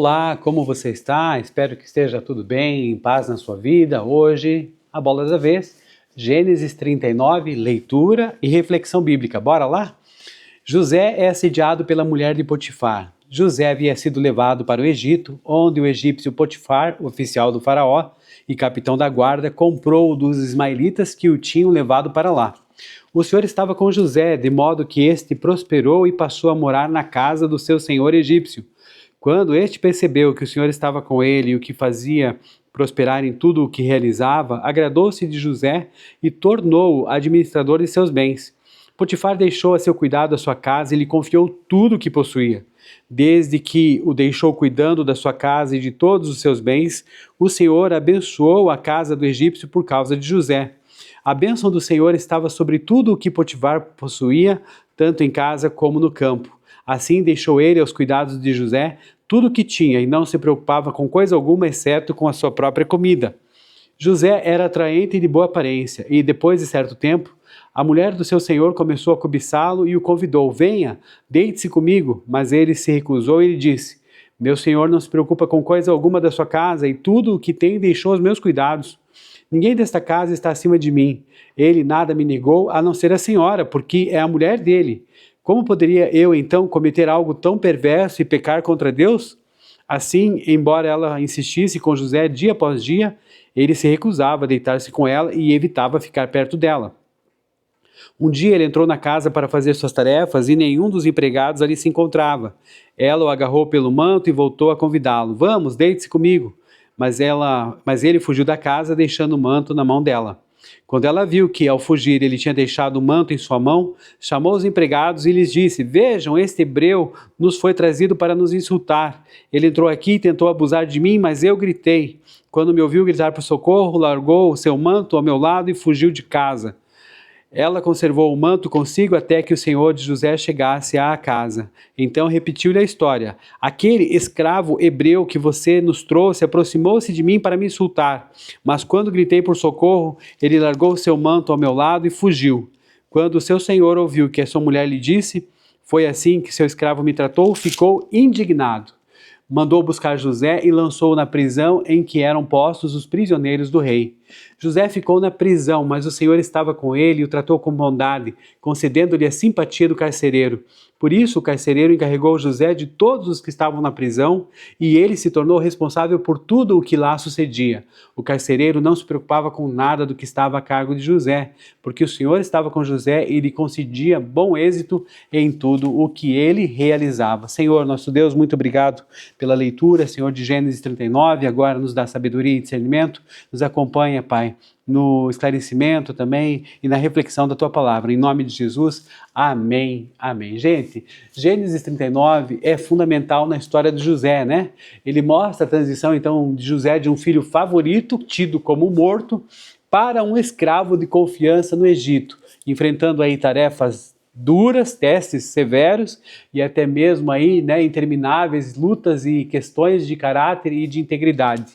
Olá, como você está? Espero que esteja tudo bem, em paz na sua vida. Hoje, a bola da vez, Gênesis 39, leitura e reflexão bíblica. Bora lá? José é assediado pela mulher de Potifar. José havia sido levado para o Egito, onde o egípcio Potifar, oficial do faraó e capitão da guarda, comprou dos ismaelitas que o tinham levado para lá. O Senhor estava com José, de modo que este prosperou e passou a morar na casa do seu senhor egípcio. Quando este percebeu que o Senhor estava com ele e o que fazia prosperar em tudo o que realizava, agradou-se de José e tornou-o administrador de seus bens. Potifar deixou a seu cuidado a sua casa e lhe confiou tudo o que possuía. Desde que o deixou cuidando da sua casa e de todos os seus bens, o Senhor abençoou a casa do egípcio por causa de José. A bênção do Senhor estava sobre tudo o que Potifar possuía, tanto em casa como no campo. Assim deixou ele aos cuidados de José tudo o que tinha e não se preocupava com coisa alguma exceto com a sua própria comida. José era atraente e de boa aparência, e depois de certo tempo, a mulher do seu senhor começou a cobiçá-lo e o convidou: venha, deite-se comigo. Mas ele se recusou e lhe disse: meu senhor não se preocupa com coisa alguma da sua casa, e tudo o que tem deixou aos meus cuidados. Ninguém desta casa está acima de mim. Ele nada me negou, a não ser a senhora, porque é a mulher dele. Como poderia eu, então, cometer algo tão perverso e pecar contra Deus? Assim, embora ela insistisse com José dia após dia, ele se recusava a deitar-se com ela e evitava ficar perto dela. Um dia ele entrou na casa para fazer suas tarefas e nenhum dos empregados ali se encontrava. Ela o agarrou pelo manto e voltou a convidá-lo: vamos, deite-se comigo. Mas ele fugiu da casa, deixando o manto na mão dela. Quando ela viu que, ao fugir, ele tinha deixado o manto em sua mão, chamou os empregados e lhes disse: vejam, este hebreu nos foi trazido para nos insultar. Ele entrou aqui e tentou abusar de mim, mas eu gritei. Quando me ouviu gritar por socorro, largou o seu manto ao meu lado e fugiu de casa. Ela conservou o manto consigo até que o senhor de José chegasse à casa. Então repetiu-lhe a história: aquele escravo hebreu que você nos trouxe aproximou-se de mim para me insultar, mas quando gritei por socorro, ele largou o seu manto ao meu lado e fugiu. Quando o seu senhor ouviu que a sua mulher lhe disse: foi assim que seu escravo me tratou, ficou indignado. Mandou buscar José e lançou-o na prisão em que eram postos os prisioneiros do rei. José ficou na prisão, mas o Senhor estava com ele e o tratou com bondade, concedendo-lhe a simpatia do carcereiro. Por isso o carcereiro encarregou José de todos os que estavam na prisão, e ele se tornou responsável por tudo o que lá sucedia. O carcereiro não se preocupava com nada do que estava a cargo de José, porque o Senhor estava com José e lhe concedia bom êxito em tudo o que ele realizava. Senhor, nosso Deus, muito obrigado pela leitura, Senhor, de Gênesis 39, agora nos dá sabedoria e discernimento, nos acompanha, Pai, no esclarecimento também e na reflexão da Tua Palavra. Em nome de Jesus, amém, amém. Gente, Gênesis 39 é fundamental na história de José, né? Ele mostra a transição, então, de José de um filho favorito, tido como morto, para um escravo de confiança no Egito, enfrentando aí tarefas duras, testes severos e até mesmo aí, né, intermináveis lutas e questões de caráter e de integridade.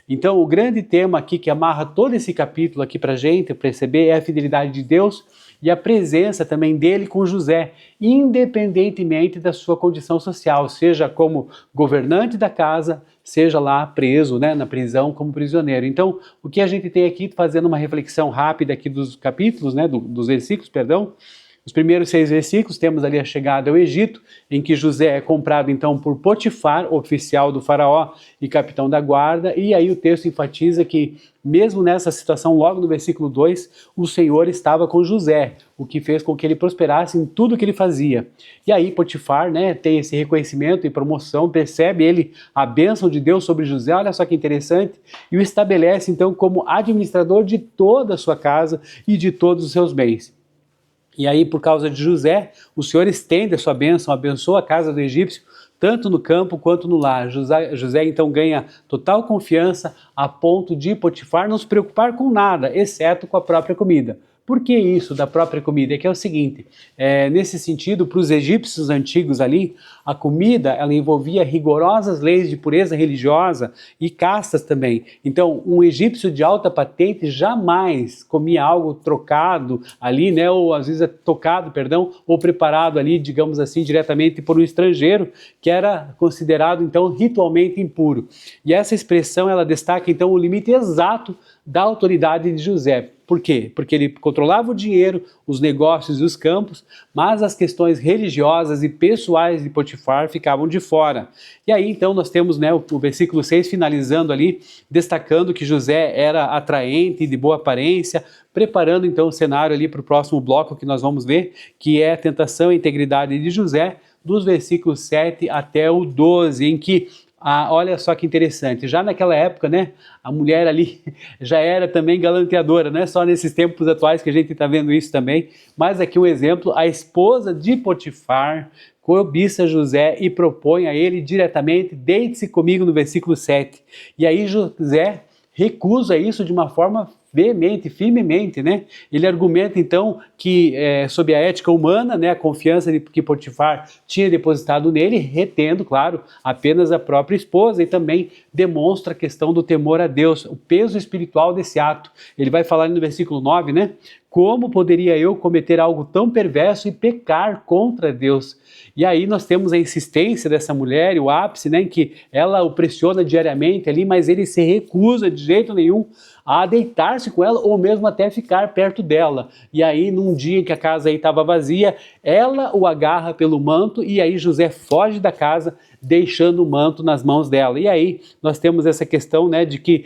Então, o grande tema aqui que amarra todo esse capítulo aqui para a gente perceber é a fidelidade de Deus e a presença também dele com José, independentemente da sua condição social, seja como governante da casa, seja lá preso, né, na prisão como prisioneiro. Então, o que a gente tem aqui, fazendo uma reflexão rápida aqui dos capítulos, né, dos versículos, perdão, os primeiros 6 versículos, temos ali a chegada ao Egito, em que José é comprado então por Potifar, oficial do faraó e capitão da guarda, e aí o texto enfatiza que, mesmo nessa situação, logo no versículo 2, o Senhor estava com José, o que fez com que ele prosperasse em tudo que ele fazia. E aí Potifar, né, tem esse reconhecimento e promoção, percebe ele a bênção de Deus sobre José, olha só que interessante, e o estabelece então como administrador de toda a sua casa e de todos os seus bens. E aí, por causa de José, o Senhor estende a sua bênção, abençoa a casa do egípcio, tanto no campo quanto no lar. José então ganha total confiança a ponto de Potifar não se preocupar com nada, exceto com a própria comida. Por que isso da própria comida? É que é o seguinte, nesse sentido, para os egípcios antigos ali, a comida ela envolvia rigorosas leis de pureza religiosa e castas também. Então, um egípcio de alta patente jamais comia algo trocado ali, né, ou às vezes tocado, perdão, ou preparado ali, digamos assim, diretamente por um estrangeiro, que era considerado então ritualmente impuro. E essa expressão ela destaca então o limite exato da autoridade de José. Por quê? Porque ele controlava o dinheiro, os negócios e os campos, mas as questões religiosas e pessoais de Potifar ficavam de fora. E aí então nós temos, né, o versículo 6 finalizando ali, destacando que José era atraente, de boa aparência, preparando então o cenário ali para o próximo bloco que nós vamos ver, que é a tentação e integridade de José, dos versículos 7 até o 12, em que olha só que interessante, já naquela época, né, a mulher ali já era também galanteadora, não é só nesses tempos atuais que a gente está vendo isso também, mas aqui um exemplo, a esposa de Potifar cobiça José e propõe a ele diretamente, deite-se comigo no versículo 7, e aí José recusa isso de uma forma veemente, firmemente, né? Ele argumenta então que sob a ética humana, né, a confiança que Potifar tinha depositado nele, retendo, claro, apenas a própria esposa, e também demonstra a questão do temor a Deus, o peso espiritual desse ato. Ele vai falar no versículo 9, né? Como poderia eu cometer algo tão perverso e pecar contra Deus? E aí nós temos a insistência dessa mulher e o ápice, né, em que ela o pressiona diariamente ali, mas ele se recusa de jeito nenhum a deitar-se com ela ou mesmo até ficar perto dela. E aí num dia em que a casa aí estava vazia, ela o agarra pelo manto e aí José foge da casa, deixando o manto nas mãos dela. E aí nós temos essa questão, né, de que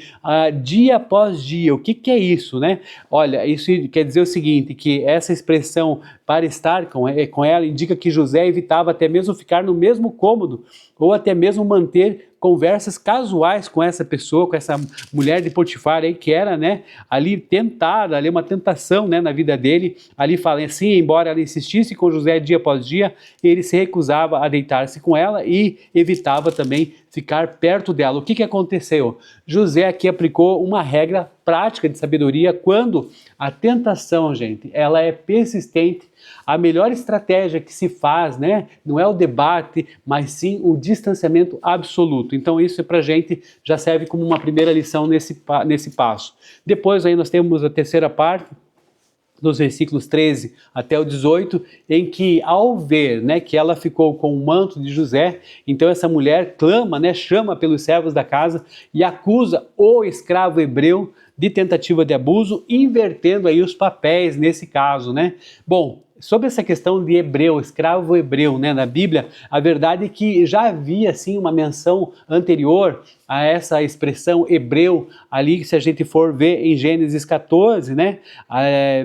dia após dia, o que é isso, né? Olha, isso quer dizer o seguinte, que essa expressão para estar com ela indica que José evitava até mesmo ficar no mesmo cômodo ou até mesmo manter conversas casuais com essa pessoa, com essa mulher de Potifar aí, que era, né, ali tentada, ali uma tentação, né, na vida dele. Ali fala assim, embora ela insistisse com José dia após dia, ele se recusava a deitar-se com ela e evitava também ficar perto dela. O que aconteceu? José aqui aplicou uma regra prática de sabedoria quando a tentação, gente, ela é persistente. A melhor estratégia que se faz, né, não é o debate, mas sim o distanciamento absoluto. Então isso pra gente já serve como uma primeira lição nesse passo. Depois aí nós temos a terceira parte, dos versículos 13 até o 18, em que ao ver, né, que ela ficou com o manto de José, então essa mulher clama, né, chama pelos servos da casa e acusa o escravo hebreu de tentativa de abuso, invertendo aí os papéis nesse caso, né? Bom, sobre essa questão de hebreu, escravo hebreu, né, na Bíblia, a verdade é que já havia, assim, uma menção anterior a essa expressão hebreu, ali, se a gente for ver em Gênesis 14, né,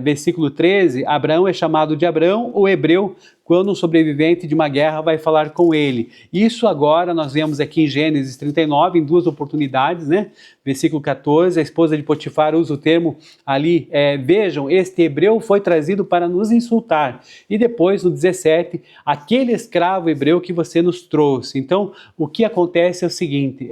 versículo 13, Abraão é chamado de Abrão, o hebreu, quando um sobrevivente de uma guerra vai falar com ele. Isso agora nós vemos aqui em Gênesis 39, em duas oportunidades, né? Versículo 14, a esposa de Potifar usa o termo ali, vejam, este hebreu foi trazido para nos insultar. E depois, no 17, aquele escravo hebreu que você nos trouxe. Então, o que acontece é o seguinte,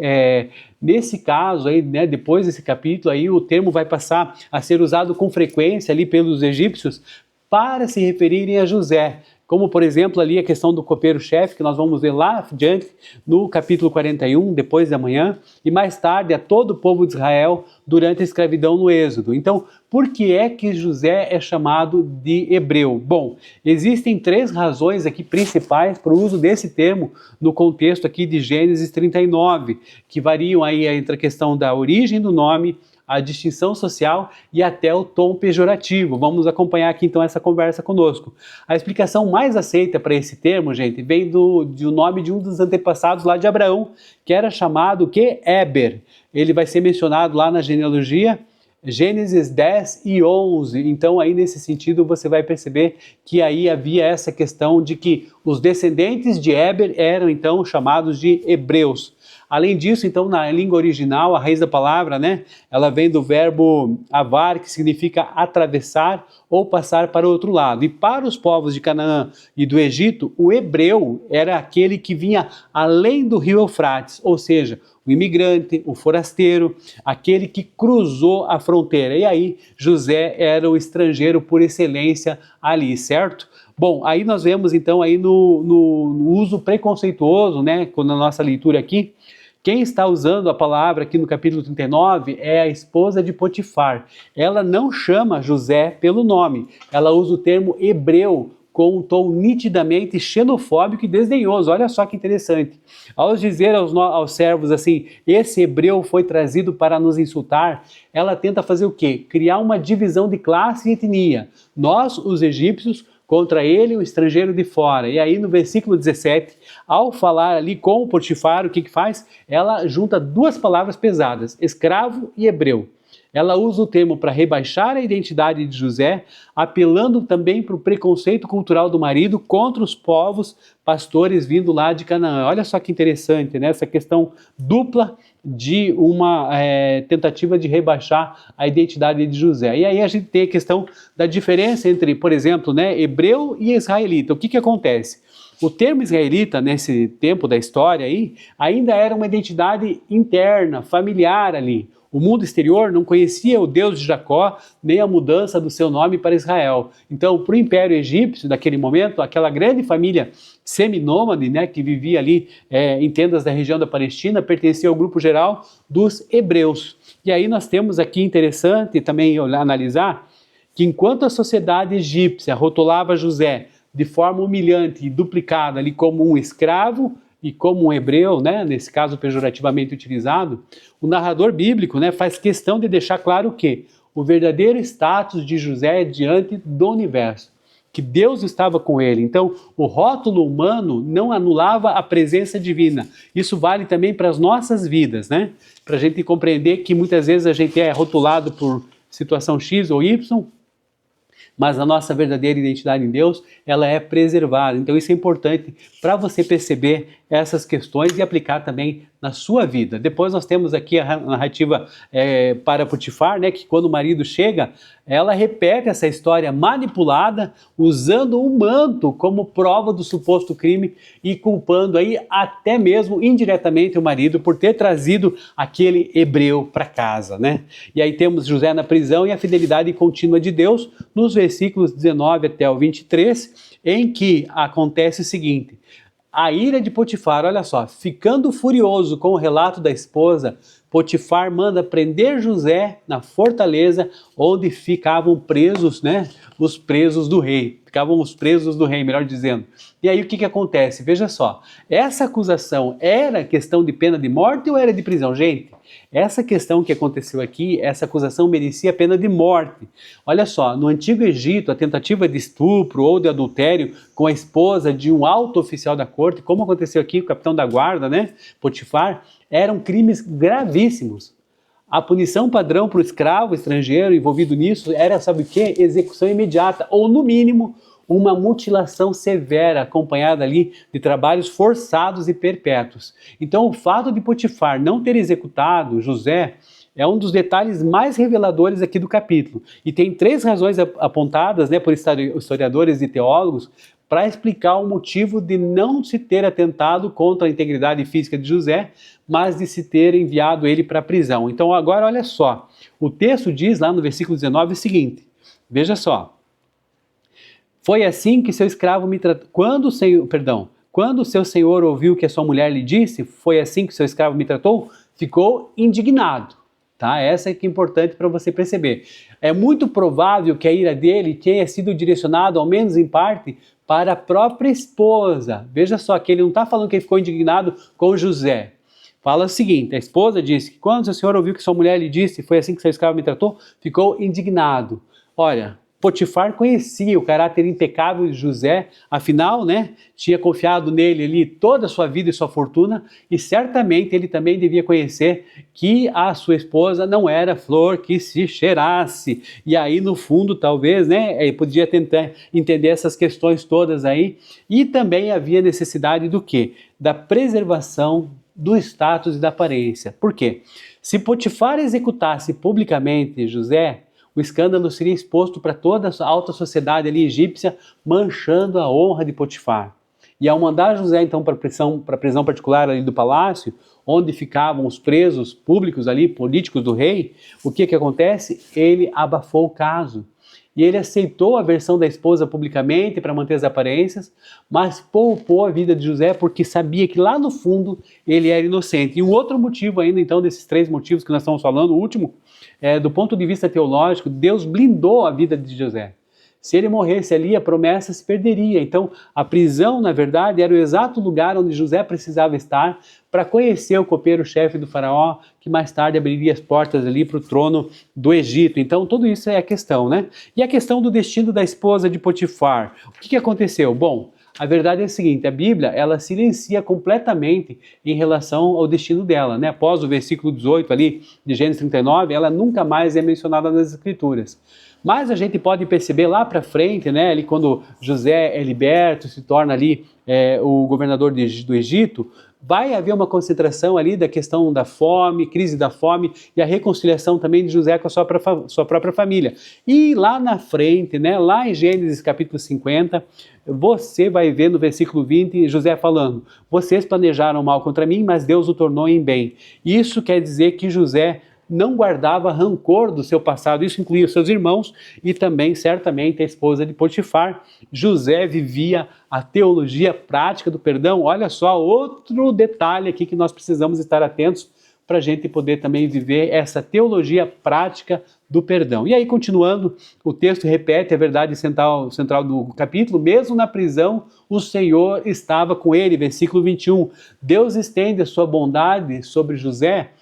nesse caso aí, né, depois desse capítulo aí, o termo vai passar a ser usado com frequência ali pelos egípcios para se referirem a José. Como, por exemplo, ali a questão do copeiro-chefe, que nós vamos ver lá adiante, no capítulo 41, depois da manhã, e mais tarde a todo o povo de Israel durante a escravidão no Êxodo. Então, por que é que José é chamado de hebreu? Bom, existem três razões aqui principais para o uso desse termo no contexto aqui de Gênesis 39, que variam aí entre a questão da origem do nome, a distinção social e até o tom pejorativo. Vamos acompanhar aqui então essa conversa conosco. A explicação mais aceita para esse termo, gente, vem do nome de um dos antepassados lá de Abraão, que era chamado Éber. Ele vai ser mencionado lá na genealogia, Gênesis 10 e 11, então aí nesse sentido você vai perceber que aí havia essa questão de que os descendentes de Éber eram então chamados de hebreus. Além disso, então, na língua original, a raiz da palavra, né, ela vem do verbo avar, que significa atravessar ou passar para o outro lado. E para os povos de Canaã e do Egito, o hebreu era aquele que vinha além do rio Eufrates, ou seja, o imigrante, o forasteiro, aquele que cruzou a fronteira. E aí, José era o estrangeiro por excelência ali, certo? Bom, aí nós vemos então aí no uso preconceituoso, né, na nossa leitura aqui, quem está usando a palavra aqui no capítulo 39 é a esposa de Potifar. Ela não chama José pelo nome, ela usa o termo hebreu com um tom nitidamente xenofóbico e desdenhoso. Olha só que interessante. Ao dizer aos servos assim, esse hebreu foi trazido para nos insultar, ela tenta fazer o quê? Criar uma divisão de classe e etnia. Nós, os egípcios, contra ele, o estrangeiro de fora. E aí no versículo 17, ao falar ali com o Potifar, o que faz? Ela junta duas palavras pesadas, escravo e hebreu. Ela usa o termo para rebaixar a identidade de José, apelando também para o preconceito cultural do marido contra os povos pastores vindo lá de Canaã. Olha só que interessante, né? Essa questão dupla de uma tentativa de rebaixar a identidade de José. E aí a gente tem a questão da diferença entre, por exemplo, né, hebreu e israelita. O que acontece? O termo israelita, nesse tempo da história aí, ainda era uma identidade interna, familiar ali. O mundo exterior não conhecia o Deus de Jacó, nem a mudança do seu nome para Israel. Então, para o Império Egípcio, naquele momento, aquela grande família seminômade, né, que vivia ali em tendas da região da Palestina, pertencia ao grupo geral dos hebreus. E aí nós temos aqui, interessante também analisar, que enquanto a sociedade egípcia rotulava José de forma humilhante e duplicada ali como um escravo, e como um hebreu, né, nesse caso pejorativamente utilizado, o narrador bíblico, né, faz questão de deixar claro que o verdadeiro status de José é diante do universo, que Deus estava com ele. Então, o rótulo humano não anulava a presença divina. Isso vale também para as nossas vidas, né? Para a gente compreender que muitas vezes a gente é rotulado por situação X ou Y, mas a nossa verdadeira identidade em Deus, ela é preservada. Então isso é importante para você perceber essas questões e aplicar também na sua vida. Depois nós temos aqui a narrativa para Potifar, né, que quando o marido chega, ela repete essa história manipulada, usando o manto como prova do suposto crime e culpando aí até mesmo indiretamente o marido por ter trazido aquele hebreu para casa, né? E aí temos José na prisão e a fidelidade contínua de Deus nos versículos 19 até o 23, em que acontece o seguinte: a ira de Potifar, olha só, ficando furioso com o relato da esposa, Potifar manda prender José na fortaleza onde ficavam presos, né, os presos do rei. Ficavam os presos do rei, melhor dizendo. E aí o que acontece? Veja só, essa acusação era questão de pena de morte ou era de prisão? Gente, essa questão que aconteceu aqui, essa acusação merecia pena de morte. Olha só, no Antigo Egito, a tentativa de estupro ou de adultério com a esposa de um alto oficial da corte, como aconteceu aqui com o capitão da guarda, né, Potifar, eram crimes gravíssimos. A punição padrão para o escravo estrangeiro envolvido nisso era, sabe o quê? Execução imediata, ou no mínimo, uma mutilação severa, acompanhada ali de trabalhos forçados e perpétuos. Então o fato de Potifar não ter executado José é um dos detalhes mais reveladores aqui do capítulo. E tem três razões apontadas, né, por historiadores e teólogos para explicar o motivo de não se ter atentado contra a integridade física de José, mas de se ter enviado ele para a prisão. Então agora olha só, o texto diz lá no versículo 19 o seguinte, veja só: foi assim que seu escravo me tratou. Quando o seu senhor ouviu que a sua mulher lhe disse, foi assim que seu escravo me tratou, ficou indignado. Tá? Essa é que é importante para você perceber. É muito provável que a ira dele tenha sido direcionada, ao menos em parte, para a própria esposa. Veja só, que ele não está falando que ele ficou indignado com José. Fala o seguinte, a esposa disse que quando seu senhor ouviu que sua mulher lhe disse, foi assim que seu escravo me tratou, ficou indignado. Olha, Potifar conhecia o caráter impecável de José, afinal, né, tinha confiado nele ali toda a sua vida e sua fortuna, e certamente ele também devia conhecer que a sua esposa não era flor que se cheirasse. E aí, no fundo, talvez, né, ele podia tentar entender essas questões todas aí, e também havia necessidade do quê? Da preservação do status e da aparência. Por quê? Se Potifar executasse publicamente José, o escândalo seria exposto para toda a alta sociedade ali egípcia, manchando a honra de Potifar. E ao mandar José então para a prisão particular ali do palácio, onde ficavam os presos públicos ali, políticos do rei, o que acontece? Ele abafou o caso. E ele aceitou a versão da esposa publicamente para manter as aparências, mas poupou a vida de José porque sabia que lá no fundo ele era inocente. E um outro motivo ainda, então, desses 3 motivos que nós estamos falando, o último, do ponto de vista teológico, Deus blindou a vida de José. Se ele morresse ali, a promessa se perderia. Então, a prisão, na verdade, era o exato lugar onde José precisava estar para conhecer o copeiro-chefe do faraó, que mais tarde abriria as portas ali para o trono do Egito. Então, tudo isso é a questão, né? E a questão do destino da esposa de Potifar. O que aconteceu? Bom, a verdade é a seguinte, a Bíblia, ela silencia completamente em relação ao destino dela, né? Após o versículo 18 ali de Gênesis 39, ela nunca mais é mencionada nas Escrituras. Mas a gente pode perceber lá para frente, né, ali quando José é liberto, se torna ali o governador do Egito, vai haver uma concentração ali da questão da fome, crise da fome e a reconciliação também de José com a sua própria família. E lá na frente, né, lá em Gênesis capítulo 50, você vai ver no versículo 20 José falando: vocês planejaram mal contra mim, mas Deus o tornou em bem. Isso quer dizer que José não guardava rancor do seu passado, isso incluía os seus irmãos e também, certamente, a esposa de Potifar. José vivia a teologia prática do perdão. Olha só, outro detalhe aqui que nós precisamos estar atentos para a gente poder também viver essa teologia prática do perdão. E aí, continuando, o texto repete a verdade central do capítulo: mesmo na prisão, o Senhor estava com ele. Versículo 21, Deus estende a sua bondade sobre José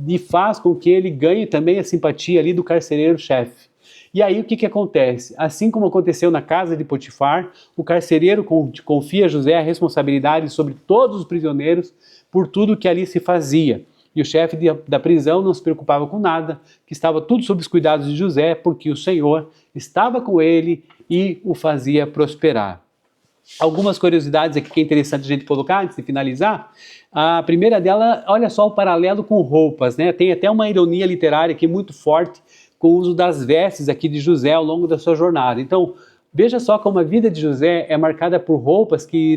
e faz com que ele ganhe também a simpatia ali do carcereiro-chefe. E aí o que acontece? Assim como aconteceu na casa de Potifar, o carcereiro confia a José a responsabilidade sobre todos os prisioneiros por tudo que ali se fazia. E o chefe da prisão não se preocupava com nada, que estava tudo sob os cuidados de José, porque o Senhor estava com ele e o fazia prosperar. Algumas curiosidades aqui que é interessante a gente colocar antes de finalizar. A primeira dela, olha só o paralelo com roupas, né? Tem até uma ironia literária aqui muito forte com o uso das vestes aqui de José ao longo da sua jornada. Então, veja só como a vida de José é marcada por roupas que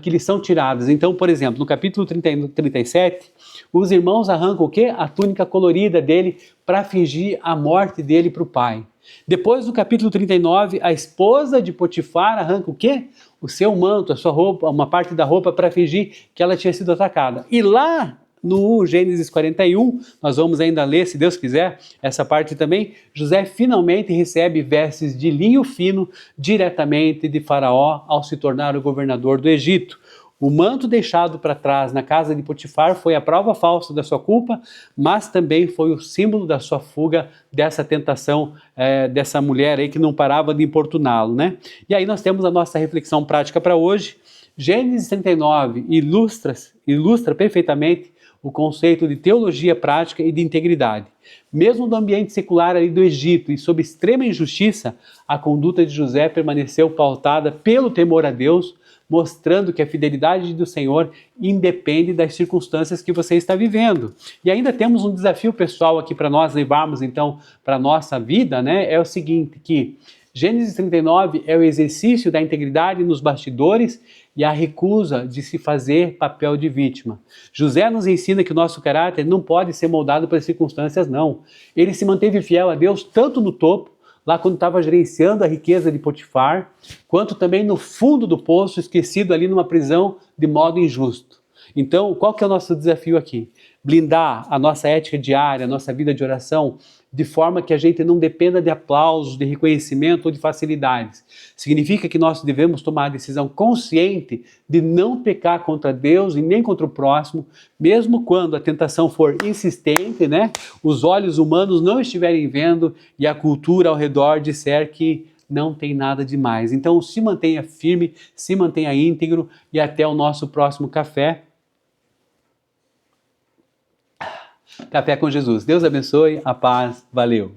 lhe são tiradas. Então, por exemplo, no capítulo 37, os irmãos arrancam o quê? A túnica colorida dele para fingir a morte dele para o pai. Depois, no capítulo 39, a esposa de Potifar arranca o quê? O seu manto, a sua roupa, uma parte da roupa para fingir que ela tinha sido atacada. E lá no Gênesis 41, nós vamos ainda ler, se Deus quiser, essa parte também, José finalmente recebe vestes de linho fino diretamente de Faraó ao se tornar o governador do Egito. O manto deixado para trás na casa de Potifar foi a prova falsa da sua culpa, mas também foi o símbolo da sua fuga dessa tentação dessa mulher aí que não parava de importuná-lo, né? E aí nós temos a nossa reflexão prática para hoje. Gênesis 39 ilustra perfeitamente o conceito de teologia prática e de integridade. Mesmo no ambiente secular ali do Egito e sob extrema injustiça, a conduta de José permaneceu pautada pelo temor a Deus, mostrando que a fidelidade do Senhor independe das circunstâncias que você está vivendo. E ainda temos um desafio pessoal aqui para nós levarmos então para a nossa vida, né? É o seguinte, que Gênesis 39 é o exercício da integridade nos bastidores e a recusa de se fazer papel de vítima. José nos ensina que o nosso caráter não pode ser moldado pelas circunstâncias, não. Ele se manteve fiel a Deus tanto no topo, lá quando estava gerenciando a riqueza de Potifar, quanto também no fundo do poço, esquecido ali numa prisão de modo injusto. Então, qual que é o nosso desafio aqui? Blindar a nossa ética diária, a nossa vida de oração, de forma que a gente não dependa de aplausos, de reconhecimento ou de facilidades. Significa que nós devemos tomar a decisão consciente de não pecar contra Deus e nem contra o próximo, mesmo quando a tentação for insistente, né? Os olhos humanos não estiverem vendo e a cultura ao redor disser que não tem nada demais. Então, se mantenha firme, se mantenha íntegro e até o nosso próximo café. Café com Jesus. Deus abençoe, a paz, valeu!